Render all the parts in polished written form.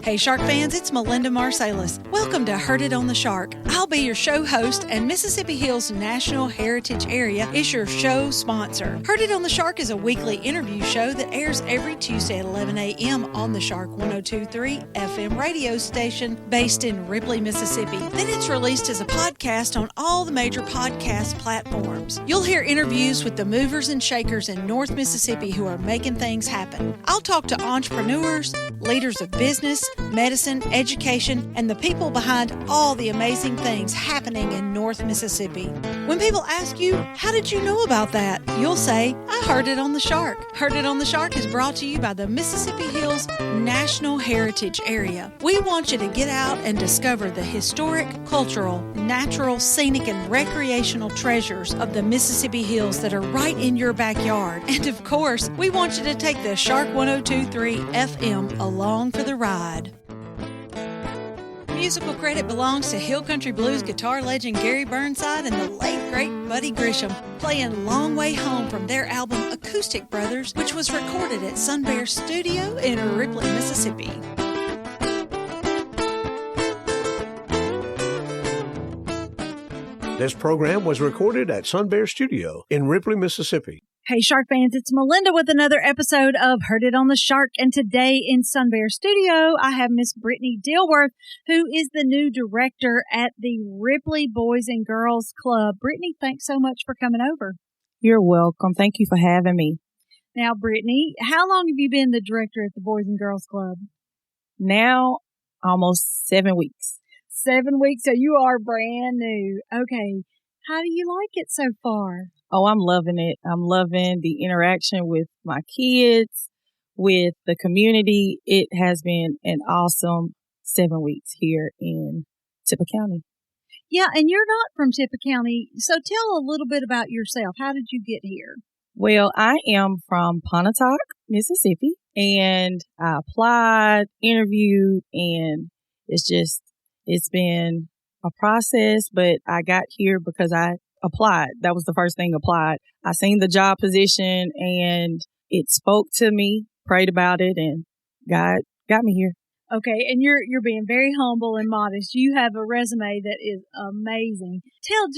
Hey Shark fans, it's Melinda Marsalis. Welcome to Heard It on the Shark. I'll be your show host, and Mississippi Hills National Heritage Area is your show sponsor. Heard It on the Shark is a weekly interview show that airs every Tuesday at 11 a.m. on the Shark 102.3 FM radio station based in Ripley, Mississippi. Then it's released as a podcast on all the major podcast platforms. You'll hear interviews with the movers and shakers in North Mississippi who are making things happen. I'll talk to entrepreneurs, leaders of business, medicine, education, and the people behind all the amazing things happening in North Mississippi. When people ask you, how did you know about that? You'll say, I heard it on the Shark. Heard It on the Shark is brought to you by the Mississippi Hills National Heritage Area. We want you to get out and discover the historic, cultural, natural, scenic, and recreational treasures of the Mississippi Hills that are right in your backyard. And of course, we want you to take the Shark 102.3 FM along for the ride. Musical credit belongs to Hill Country Blues guitar legend Gary Burnside and the late great Buddy Grisham, playing Long Way Home from their album Acoustic Brothers, which was recorded at Sun Bear Studio in Ripley, Mississippi. This program was recorded at Sun Bear Studio in Ripley, Mississippi. Hey Shark fans, it's Melinda with another episode of Heard It on the Shark, and today in Sun Bear Studio I have Miss Brittany Dilworth, who is the new director at the Ripley Boys and Girls Club. Brittany, thanks so much for coming over. You're welcome. Thank you for having me. Now, Brittany, how long have you been the director at the Boys and Girls Club? Now, almost 7 weeks. 7 weeks, so you are brand new. Okay, how do you like it so far? Oh, I'm loving it. I'm loving the interaction with my kids, with the community. It has been an awesome 7 weeks here in Tippah County. Yeah, and you're not from Tippah County, so tell a little bit about yourself. How did you get here? Well, I am from Pontotoc, Mississippi, and I applied, interviewed, and it's been a process, but I got here because I applied. That was the first thing, applied. I seen the job position and it spoke to me, prayed about it, and God got me here. Okay, and you're being very humble and modest. You have a resume that is amazing. Tell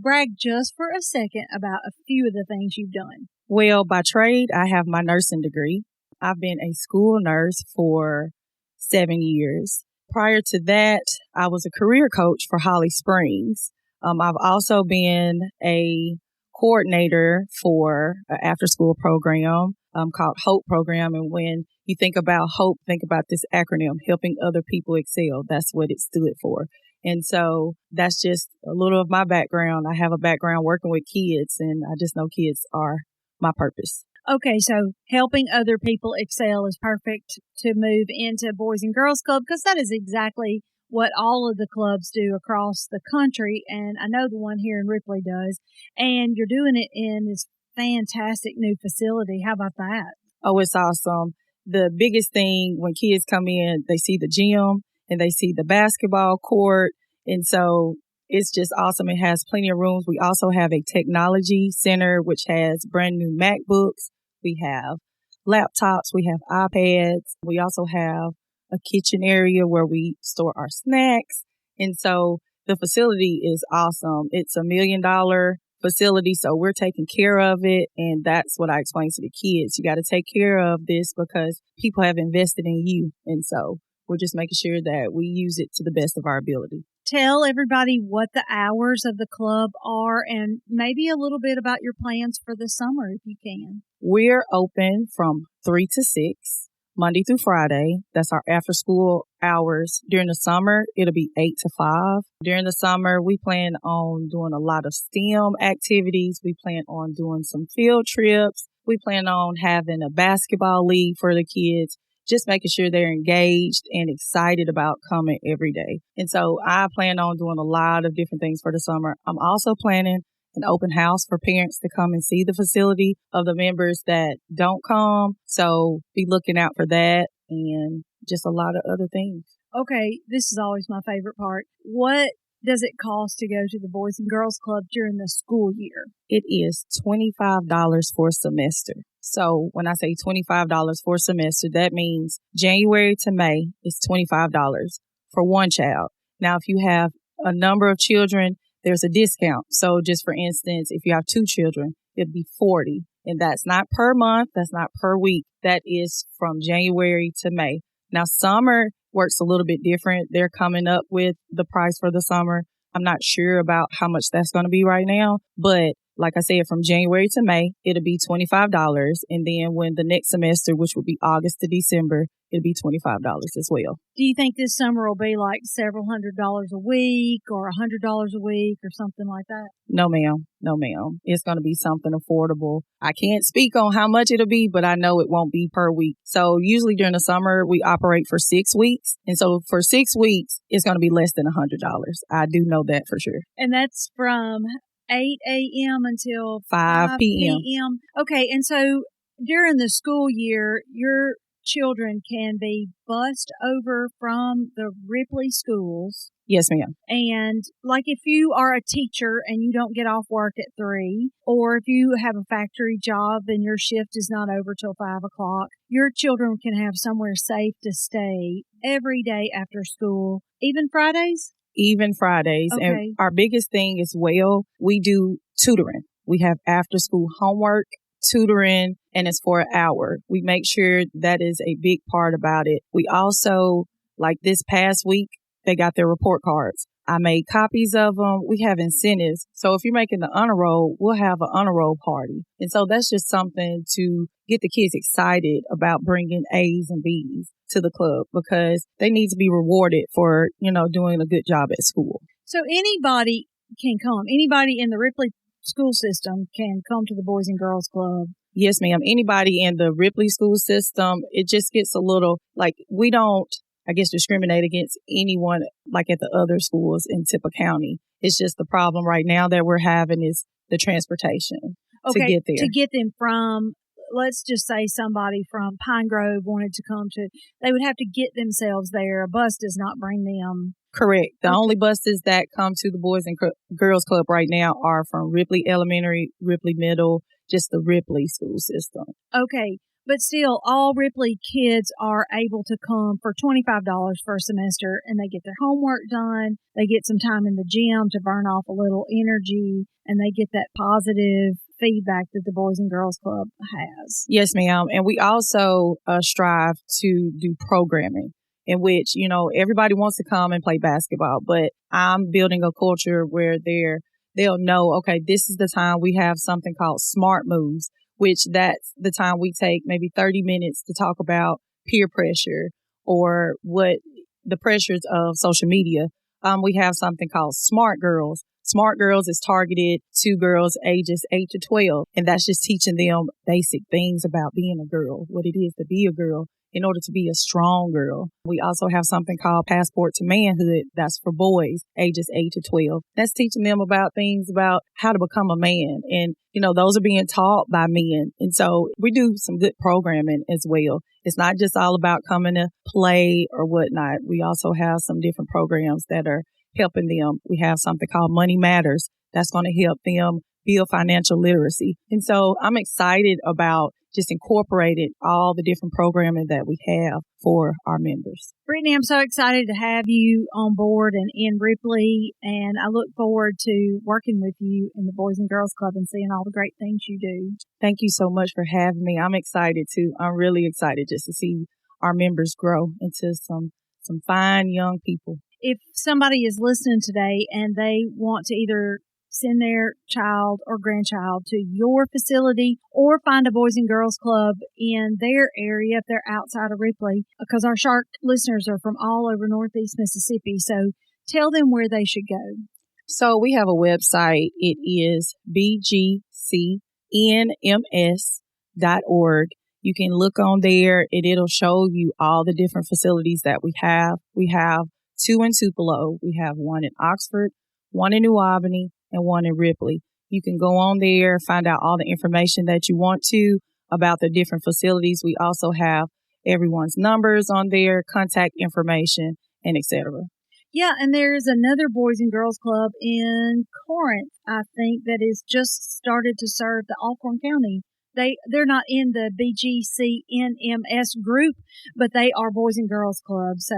brag just for a second about a few of the things you've done. Well, by trade, I have my nursing degree. I've been a school nurse for 7 years. Prior to that, I was a career coach for Holly Springs. I've also been a coordinator for an after-school program called HOPE program. And when you think about HOPE, think about this acronym, helping other people excel. That's what it stood for. And so that's just a little of my background. I have a background working with kids, and I just know kids are my purpose. Okay, so helping other people excel is perfect to move into Boys and Girls Club, because that is exactly what all of the clubs do across the country, and I know the one here in Ripley does, and you're doing it in this fantastic new facility. How about that? Oh, it's awesome. The biggest thing when kids come in, they see the gym and they see the basketball court, and so it's just awesome. It has plenty of rooms. We also have a technology center, which has brand new MacBooks. We have laptops. We have iPads. We also have a kitchen area where we store our snacks. And so the facility is awesome. It's $1 million facility, so we're taking care of it. And that's what I explain to the kids. You got to take care of this because people have invested in you. And so we're just making sure that we use it to the best of our ability. Tell everybody what the hours of the club are and maybe a little bit about your plans for the summer, if you can. We're open from 3 to 6, Monday through Friday. That's our after school hours. During the summer, it'll be 8 to 5. During the summer, we plan on doing a lot of STEM activities. We plan on doing some field trips. We plan on having a basketball league for the kids. Just making sure they're engaged and excited about coming every day. And so I plan on doing a lot of different things for the summer. I'm also planning an open house for parents to come and see the facility of the members that don't come. So be looking out for that and just a lot of other things. Okay, this is always my favorite part. What does it cost to go to the Boys and Girls Club during the school year? It is $25 for a semester. So when I say $25 for a semester, that means January to May is $25 for one child. Now, if you have a number of children, there's a discount. So just for instance, if you have 2 children, it'd be $40. And that's not per month. That's not per week. That is from January to May. Now, summer works a little bit different. They're coming up with the price for the summer. I'm not sure about how much that's going to be right now, but like I said, from January to May, it'll be $25. And then when the next semester, which will be August to December, it'll be $25 as well. Do you think this summer will be like several $100s a week or $100 a week or something like that? No, ma'am. No, ma'am. It's going to be something affordable. I can't speak on how much it'll be, but I know it won't be per week. So usually during the summer, we operate for 6 weeks. And so for 6 weeks, it's going to be less than $100. I do know that for sure. And that's from 8 a.m. until 5 p.m. Okay, and so during the school year, your children can be bused over from the Ripley schools. Yes, ma'am. And like if you are a teacher and you don't get off work at 3, or if you have a factory job and your shift is not over till 5 o'clock, your children can have somewhere safe to stay every day after school, even Fridays? Even Fridays. Okay. And our biggest thing is, we do tutoring. We have after school homework, tutoring, and it's for an hour. We make sure that is a big part about it. We also, like this past week, they got their report cards. I made copies of them. We have incentives. So if you're making the honor roll, we'll have an honor roll party. And so that's just something to get the kids excited about bringing A's and B's to the club, because they need to be rewarded for, doing a good job at school. So anybody can come. Anybody in the Ripley school system can come to the Boys and Girls Club. Yes, ma'am. Anybody in the Ripley school system. It just gets a little like we don't, discriminate against anyone like at the other schools in Tippah County. It's just the problem right now that we're having is the transportation to get there. To get them from, let's just say somebody from Pine Grove wanted to come to, they would have to get themselves there. A bus does not bring them. Correct. The only buses that come to the Boys and Girls Club right now are from Ripley Elementary, Ripley Middle, just the Ripley school system. Okay. But still, all Ripley kids are able to come for $25 for a semester, and they get their homework done. They get some time in the gym to burn off a little energy, and they get that positive feedback that the Boys and Girls Club has. Yes, ma'am. And we also strive to do programming in which, everybody wants to come and play basketball, but I'm building a culture where they'll know, okay, this is the time we have something called Smart Moves, which that's the time we take maybe 30 minutes to talk about peer pressure or what the pressures of social media. We have something called Smart Girls. Smart Girls is targeted to girls ages 8 to 12. And that's just teaching them basic things about being a girl, what it is to be a girl in order to be a strong girl. We also have something called Passport to Manhood. That's for boys ages 8 to 12. That's teaching them about things about how to become a man. And, those are being taught by men. And so we do some good programming as well. It's not just all about coming to play or whatnot. We also have some different programs that are helping them. We have something called Money Matters. That's going to help them build financial literacy. And so I'm excited about just incorporating all the different programming that we have for our members. Brittany, I'm so excited to have you on board and in Ripley, and I look forward to working with you in the Boys and Girls Club and seeing all the great things you do. Thank you so much for having me. I'm excited too. I'm really excited just to see our members grow into some fine young people. If somebody is listening today and they want to either send their child or grandchild to your facility or find a Boys and Girls Club in their area if they're outside of Ripley, because our Shark listeners are from all over Northeast Mississippi. So tell them where they should go. So we have a website. It is bgcnms.org. You can look on there and it'll show you all the different facilities that we have. We have 2 in Tupelo. We have 1 in Oxford, 1 in New Albany, and 1 in Ripley. You can go on there, find out all the information that you want to about the different facilities. We also have everyone's numbers on there, contact information, and etc. Yeah, and there's another Boys and Girls Club in Corinth, I think, that is just started to serve the Alcorn County They're not in the BGCNMS group, but they are Boys and Girls Clubs.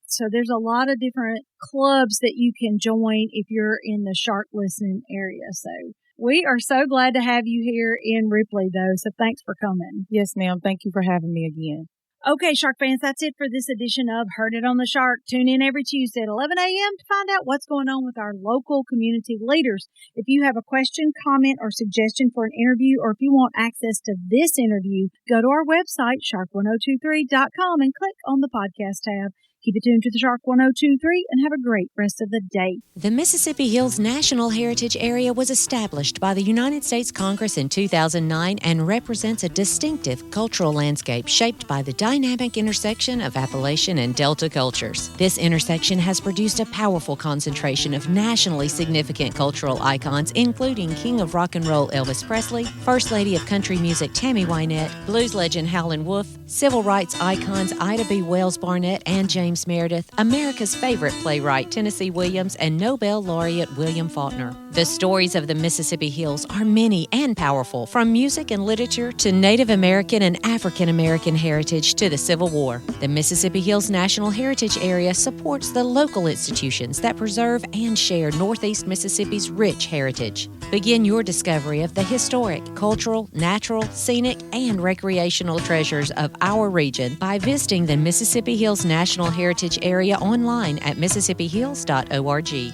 So there's a lot of different clubs that you can join if you're in the shark listening area. So we are so glad to have you here in Ripley, though. So thanks for coming. Yes, ma'am. Thank you for having me again. Okay, Shark fans, that's it for this edition of Heard It on the Shark. Tune in every Tuesday at 11 a.m. to find out what's going on with our local community leaders. If you have a question, comment, or suggestion for an interview, or if you want access to this interview, go to our website, shark1023.com, and click on the podcast tab. Keep it tuned to the Shark 1023 and have a great rest of the day. The Mississippi Hills National Heritage Area was established by the United States Congress in 2009 and represents a distinctive cultural landscape shaped by the dynamic intersection of Appalachian and Delta cultures. This intersection has produced a powerful concentration of nationally significant cultural icons, including King of Rock and Roll Elvis Presley, First Lady of Country Music Tammy Wynette, blues legend Howlin Wolf, civil rights icons Ida B. Wells-Barnett and James Meredith, America's favorite playwright Tennessee Williams, and Nobel-Laureate William Faulkner. The stories of the Mississippi Hills are many and powerful, from music and literature to Native American and African American heritage to the Civil War. The Mississippi Hills National Heritage Area supports the local institutions that preserve and share Northeast Mississippi's rich heritage. Begin your discovery of the historic, cultural, natural, scenic, and recreational treasures of our region by visiting the Mississippi Hills National Heritage Area online at mississipphills.org.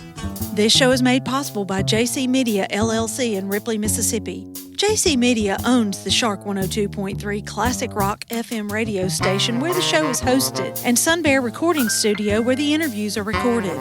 This show is made possible by JC Media, LLC in Ripley, Mississippi. JC Media owns the Shark 102.3 Classic Rock FM radio station where the show is hosted, and Sun Bear Recording Studio where the interviews are recorded.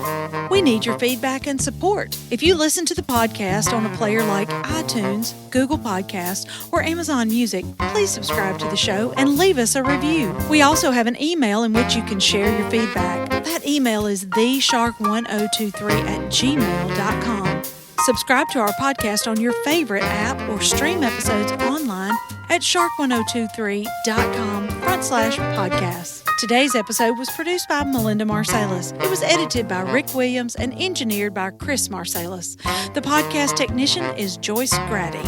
We need your feedback and support. If you listen to the podcast on a player like iTunes, Google Podcasts, or Amazon Music, please subscribe to the show and leave us a review. We also have an email in which you can share your feedback. That email is theshark1023@gmail.com. Subscribe to our podcast on your favorite app or stream episodes online at shark1023.com/podcasts. Today's episode was produced by Melinda Marsalis. It was edited by Rick Williams and engineered by Chris Marsalis. The podcast technician is Joyce Grady.